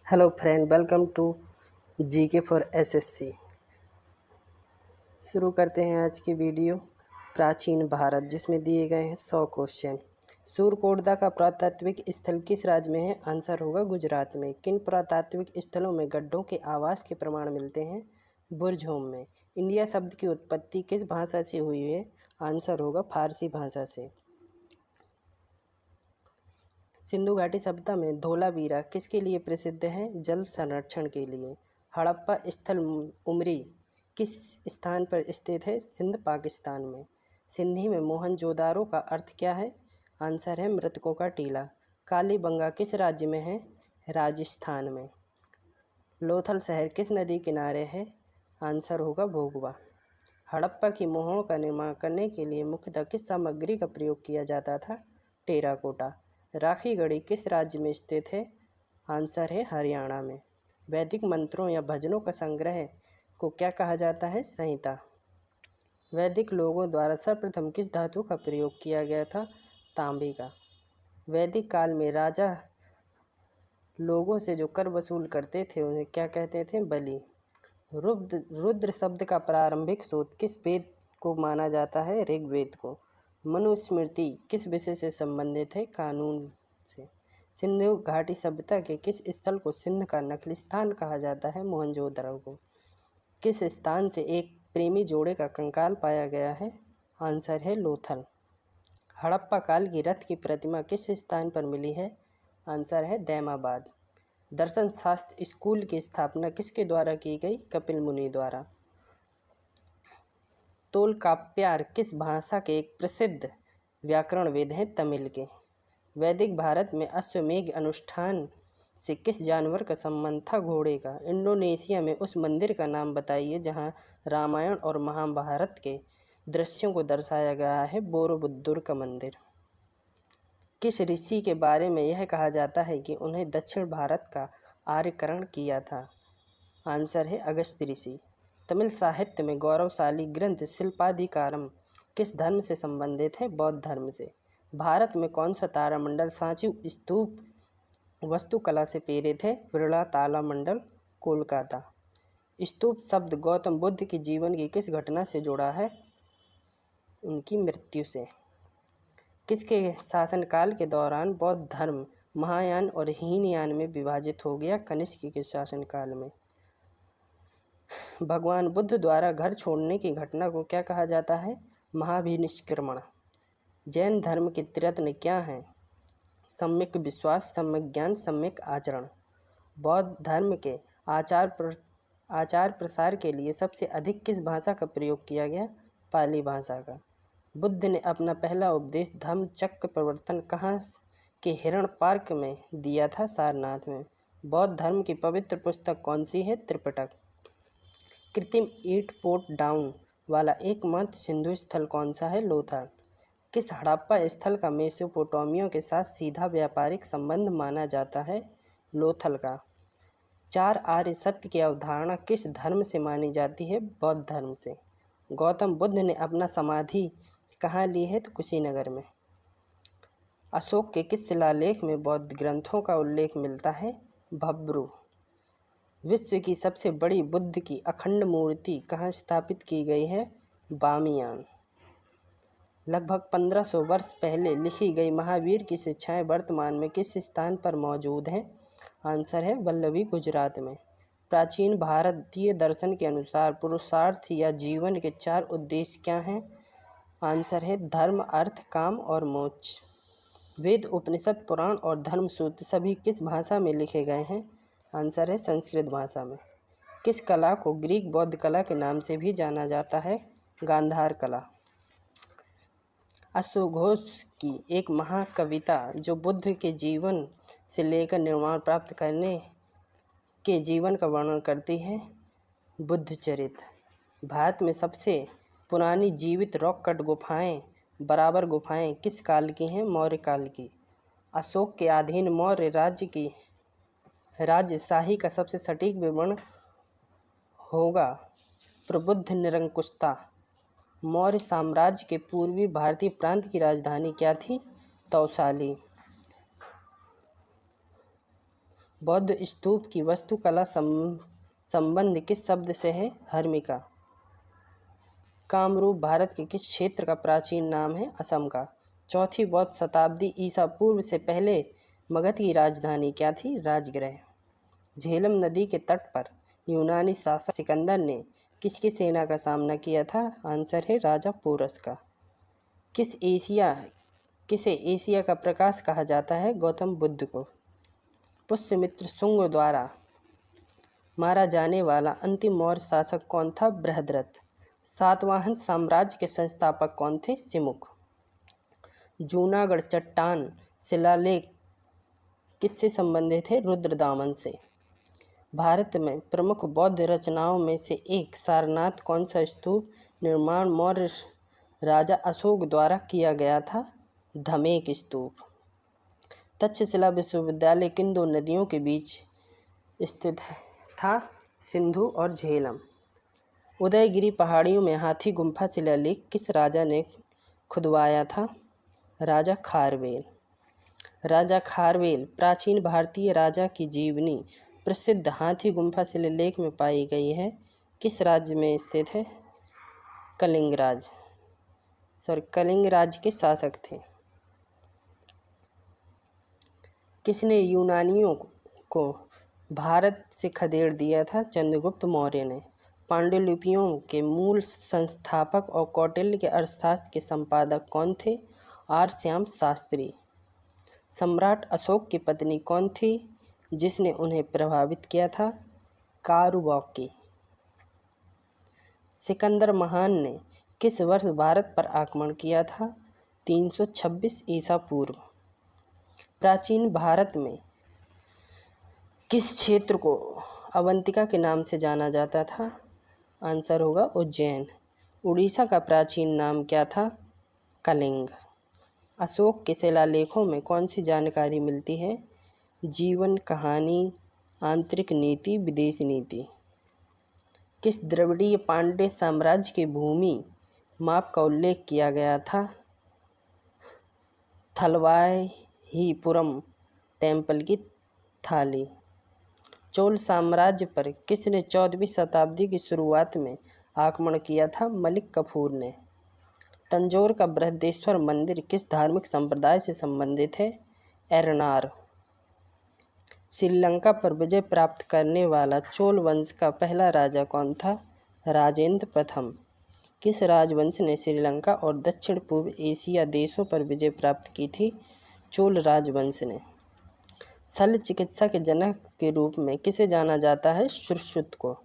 Hello friend, welcome to GK for SSC. शुरू करते हैं आज की वीडियो। प्राचीन भारत, जिसमें दिए गए हैं 100 क्वेश्चन। सूर्यकोटदा का पुरातात्विक स्थल किस राज्य में है? आंसर होगा गुजरात में। किन पुरातात्विक स्थलों में गड्ढों के आवास के प्रमाण मिलते हैं? बुरझोम में। इंडिया शब्द की उत्पत्ति किस भाषा से हुई है? आंसर होगा फारसी भाषा से। सिंधु घाटी सभ्यता में धोलावीरा किसके लिए प्रसिद्ध है? जल संरक्षण के लिए। हड़प्पा स्थल उमरी किस स्थान पर स्थित है? सिंध, पाकिस्तान में। सिंधी में मोहनजोदारो का अर्थ क्या है? आंसर है मृतकों का टीला। कालीबंगा किस राज्य में है? राजस्थान में। लोथल शहर किस नदी किनारे है? आंसर होगा भोगवा। हड़प्पा की मोहरों का निर्माण करने के लिए मुख्यतः किस सामग्री का प्रयोग किया जाता था? टेराकोटा। राखी गढ़ी किस राज्य में स्थित है? आंसर है हरियाणा में। वैदिक मंत्रों या भजनों का संग्रह को क्या कहा जाता है? संहिता। वैदिक लोगों द्वारा सर्वप्रथम किस धातु का प्रयोग किया गया था? तांबे का। वैदिक काल में राजा लोगों से जो कर वसूल करते थे उन्हें क्या कहते थे? बलि। रुद्र शब्द का प्रारंभिक स्रोत किस वेद को माना जाता है? ऋग्वेद को। मनुस्मृति किस विषय से संबंधित है? कानून से। सिंधु घाटी सभ्यता के किस स्थल को सिंध का नखलिस्तान कहा जाता है? मोहनजोदड़ो को। किस स्थान से एक प्रेमी जोड़े का कंकाल पाया गया है? आंसर है लोथल। हड़प्पा काल की रथ की प्रतिमा किस स्थान पर मिली है? आंसर है दैमाबाद। दर्शन शास्त्र स्कूल की स्थापना किसके द्वारा की गई? कपिल मुनि द्वारा। तोलकाप्पियर किस भाषा के एक प्रसिद्ध व्याकरण वेद हैं? तमिल के। वैदिक भारत में अश्वमेध अनुष्ठान से किस जानवर का संबंध था? घोड़े का। इंडोनेशिया में उस मंदिर का नाम बताइए जहां रामायण और महाभारत के दृश्यों को दर्शाया गया है? बोरोबुद्दुर का मंदिर। किस ऋषि के बारे में यह कहा जाता है कि उन्हें दक्षिण भारत का आर्यकरण किया था? आंसर है अगस्त्य ऋषि। तमिल साहित्य में गौरवशाली ग्रंथ शिल्पाधिकारम किस धर्म से संबंधित है? बौद्ध धर्म से। भारत में कौन सा तारामंडल सांची स्तूप वास्तुकला से प्रेरित है? विरला तारामंडल, कोलकाता। स्तूप शब्द गौतम बुद्ध के जीवन की किस घटना से जुड़ा है? उनकी मृत्यु से। किसके शासनकाल के दौरान बौद्ध धर्म महायान और हीनयान में विभाजित हो गया? कनिष्क के शासनकाल में। भगवान बुद्ध द्वारा घर छोड़ने की घटना को क्या कहा जाता है? महाभिनिष्क्रमण। जैन धर्म के त्रिरत्न क्या हैं? सम्यक विश्वास, सम्यक ज्ञान, सम्यक आचरण। बौद्ध धर्म के आचार प्रसार के लिए सबसे अधिक किस भाषा का प्रयोग किया गया? पाली भाषा का। बुद्ध ने अपना पहला उपदेश धम्म चक्र प्रवर्तन कहाँ के हिरण पार्क में दिया था? सारनाथ में। बौद्ध धर्म की पवित्र पुस्तक कौन सी है? त्रिपिटक। कृत्रिम ईंट पोट डाउन वाला एकमात्र सिंधु स्थल कौन सा है? लोथल। किस हड़प्पा स्थल का मेसोपोटामिया के साथ सीधा व्यापारिक संबंध माना जाता है? लोथल का। चार आर्य सत्य की अवधारणा किस धर्म से मानी जाती है? बौद्ध धर्म से। गौतम बुद्ध ने अपना समाधि कहाँ ली है? तो कुशीनगर में। अशोक के किस शिलालेख में बौद्ध ग्रंथों का उल्लेख मिलता है? भब्रू। विश्व की सबसे बड़ी बुद्ध की अखंड मूर्ति कहाँ स्थापित की गई है? बामियान। लगभग 1500 वर्ष पहले लिखी गई महावीर की शिक्षाएं वर्तमान में किस स्थान पर मौजूद हैं? आंसर है वल्लभी, गुजरात में। प्राचीन भारतीय दर्शन के अनुसार पुरुषार्थ या जीवन के 4 उद्देश्य क्या हैं? आंसर है धर्म, अर्थ, काम और मोक्ष। वेद, उपनिषद, पुराण और धर्मसूत्र सभी किस भाषा में लिखे गए हैं? आंसर है संस्कृत भाषा में। किस कला को ग्रीक बौद्ध कला के नाम से भी जाना जाता है? गांधार कला। अश्वघोष की एक महाकविता जो बुद्ध के जीवन से लेकर निर्वाण प्राप्त करने के जीवन का वर्णन करती है? बुद्धचरित। भारत में सबसे पुरानी जीवित रॉक कट गुफाएं बराबर गुफाएं किस काल की हैं? मौर्य काल की। अशोक के अधीन मौर्य राज्य की राजशाही का सबसे सटीक विवरण होगा प्रबुद्ध निरंकुशता। मौर्य साम्राज्य के पूर्वी भारतीय प्रांत की राजधानी क्या थी? तौशाली। बौद्ध स्तूप की वास्तुकला संबंध किस शब्द से है? हर्मिका। कामरूप भारत के किस क्षेत्र का प्राचीन नाम है? असम का। चौथी बौद्ध शताब्दी ईसा पूर्व से पहले मगध की राजधानी क्या थी? राजगृह। झेलम नदी के तट पर यूनानी शासक सिकंदर ने किसकी सेना का सामना किया था? आंसर है राजा पोरस का। किसे एशिया का प्रकाश कहा जाता है? गौतम बुद्ध को। पुष्यमित्र शुंग द्वारा मारा जाने वाला अंतिम मौर्य शासक कौन था? बृहद्रथ। सातवाहन साम्राज्य के संस्थापक कौन थे? सिमुक। जूनागढ़ चट्टान शिलालेख किससे संबंधित है? रुद्रदामन से। भारत में प्रमुख बौद्ध रचनाओं में से एक सारनाथ कौन सा स्तूप निर्माण मौर्य राजा अशोक द्वारा किया गया था? धमेक स्तूप। तक्षशिला विश्वविद्यालय किन दो नदियों के बीच स्थित था? सिंधु और झेलम। उदयगिरी पहाड़ियों में हाथी गुम्फा शिलालेख किस राजा ने खुदवाया था? राजा खारवेल। राजा खारवेल प्राचीन भारतीय राजा की जीवनी प्रसिद्ध हाथी गुम्फा शिलालेख में पाई गई है। किस राज्य में स्थित है? कलिंग राज्य के शासक थे। किसने यूनानियों को भारत से खदेड़ दिया था? चंद्रगुप्त मौर्य ने। पांडुलिपियों के मूल संस्थापक और कौटिल्य के अर्थशास्त्र के संपादक कौन थे? आर श्याम शास्त्री। सम्राट अशोक की पत्नी कौन थी जिसने उन्हें प्रभावित किया था? कारुबाकी। सिकंदर महान ने किस वर्ष भारत पर आक्रमण किया था? 326 ईसा पूर्व। प्राचीन भारत में किस क्षेत्र को अवंतिका के नाम से जाना जाता था? आंसर होगा उज्जैन। उड़ीसा का प्राचीन नाम क्या था? कलिंग। अशोक के शिलालेखों में कौन सी जानकारी मिलती है? जीवन कहानी, आंतरिक नीति, विदेश नीति। किस द्रविड़ीय पांड्य साम्राज्य के भूमि माप का उल्लेख किया गया था? थलवाहीपुरम टेम्पल की थाली। चोल साम्राज्य पर किसने 14वीं शताब्दी की शुरुआत में आक्रमण किया था? मलिक कफूर ने। तंजौर का बृहदेश्वर मंदिर किस धार्मिक संप्रदाय से संबंधित है? एरनार। श्रीलंका पर विजय प्राप्त करने वाला चोल वंश का पहला राजा कौन था? राजेंद्र प्रथम। किस राजवंश ने श्रीलंका और दक्षिण पूर्व एशिया देशों पर विजय प्राप्त की थी? चोल राजवंश ने। शल्य चिकित्सा के जनक के रूप में किसे जाना जाता है? सुश्रुत को।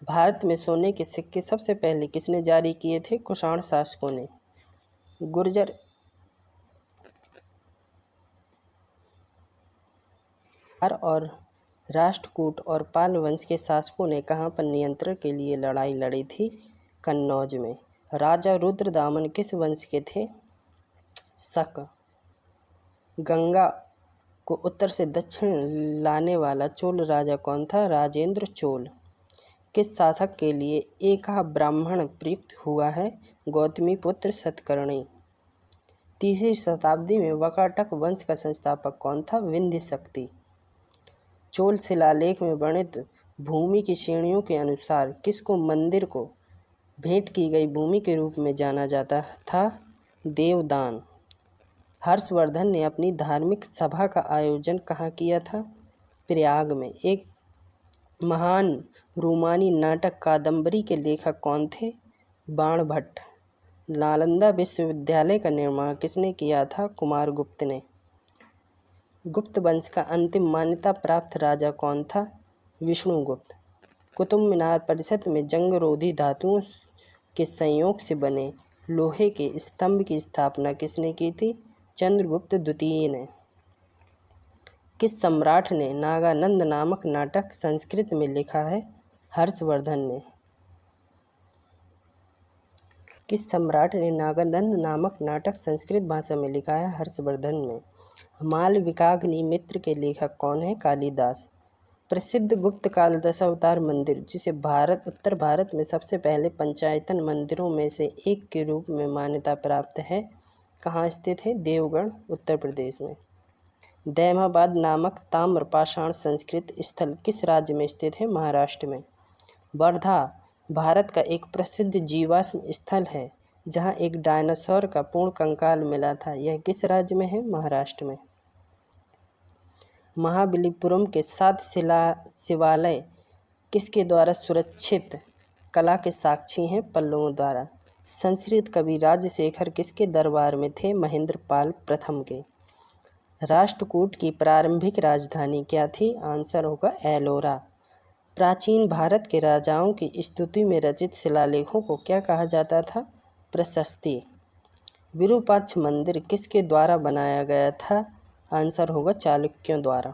भारत में सोने के सिक्के सबसे पहले किसने जारी किए थे? कुषाण शासकों ने। गुर्जर और राष्ट्रकूट और पाल वंश के शासकों ने कहाँ पर नियंत्रण के लिए लड़ाई लड़ी थी? कन्नौज में। राजा रुद्रदामन किस वंश के थे? शक। गंगा को उत्तर से दक्षिण लाने वाला चोल राजा कौन था? राजेंद्र चोल। किस शासक के लिए एका ब्राह्मण प्रयुक्त हुआ है? गौतमी पुत्र सतकर्णी। 3री शताब्दी में वकाटक वंश का संस्थापक कौन था? विंध्य शक्ति। चोल शिलालेख में वर्णित भूमि की श्रेणियों के अनुसार किसको मंदिर को भेंट की गई भूमि के रूप में जाना जाता था? देवदान। हर्षवर्धन ने अपनी धार्मिक सभा का आयोजन कहाँ किया था? प्रयाग में। एक महान रूमानी नाटक कादम्बरी के लेखक कौन थे? बाणभट्ट। नालंदा विश्वविद्यालय का निर्माण किसने किया था? कुमारगुप्त ने। गुप्त वंश का अंतिम मान्यता प्राप्त राजा कौन था? विष्णुगुप्त। कुतुब मीनार परिसर में जंगरोधी धातुओं के संयोग से बने लोहे के स्तंभ की स्थापना किसने की थी? चंद्रगुप्त द्वितीय ने। किस सम्राट ने नागानंद नामक नाटक संस्कृत में लिखा है? हर्षवर्धन ने। किस सम्राट ने नागानंद नामक नाटक संस्कृत भाषा में लिखा है? हर्षवर्धन ने। मालविकाग्नि मित्र के लेखक कौन है? कालिदास। प्रसिद्ध गुप्त काल दशावतार मंदिर जिसे उत्तर भारत में सबसे पहले पंचायतन मंदिरों में से एक के रूप में मान्यता प्राप्त है, कहाँ स्थित है? देवगढ़, उत्तर प्रदेश में। दैमाबाद नामक ताम्रपाषाण संस्कृत स्थल किस राज्य में स्थित है? महाराष्ट्र में। वर्धा भारत का एक प्रसिद्ध जीवाश्म स्थल है जहां एक डायनासोर का पूर्ण कंकाल मिला था। यह किस राज्य में है? महाराष्ट्र में। महाबलीपुरम के 7 शिवालय किसके द्वारा सुरक्षित कला के साक्षी हैं? पल्लवों द्वारा। संस्कृत कवि राजशेखर किसके दरबार में थे? महेंद्रपाल प्रथम के। राष्ट्रकूट की प्रारंभिक राजधानी क्या थी? आंसर होगा एलोरा। प्राचीन भारत के राजाओं की स्तुति में रचित शिलालेखों को क्या कहा जाता था? प्रशस्ति। विरूपाक्ष मंदिर किसके द्वारा बनाया गया था? आंसर होगा चालुक्यों द्वारा।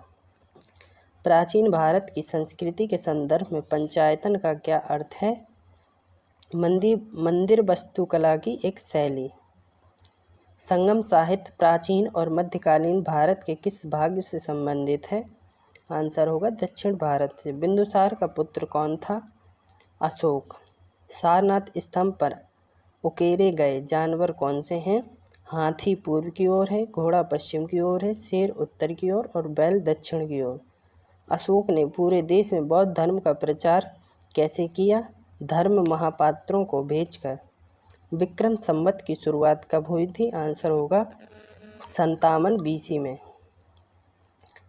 प्राचीन भारत की संस्कृति के संदर्भ में पंचायतन का क्या अर्थ है? मंदिर वास्तुकला की एक शैली। संगम साहित्य प्राचीन और मध्यकालीन भारत के किस भाग से संबंधित है? आंसर होगा दक्षिण भारत से। बिंदुसार का पुत्र कौन था? अशोक। सारनाथ स्तंभ पर उकेरे गए जानवर कौन से हैं? हाथी पूर्व की ओर है, घोड़ा पश्चिम की ओर है, शेर उत्तर की ओर और बैल दक्षिण की ओर। अशोक ने पूरे देश में बौद्ध धर्म का प्रचार कैसे किया? धर्म महापात्रों को भेजकर। विक्रम संवत की शुरुआत कब हुई थी? आंसर होगा 57 BC में।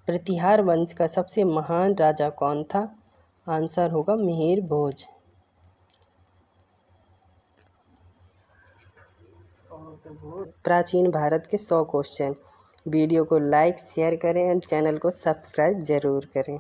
प्रतिहार वंश का सबसे महान राजा कौन था? आंसर होगा मिहिर भोज। प्राचीन भारत के 100 क्वेश्चन। वीडियो को लाइक शेयर करें और चैनल को सब्सक्राइब जरूर करें।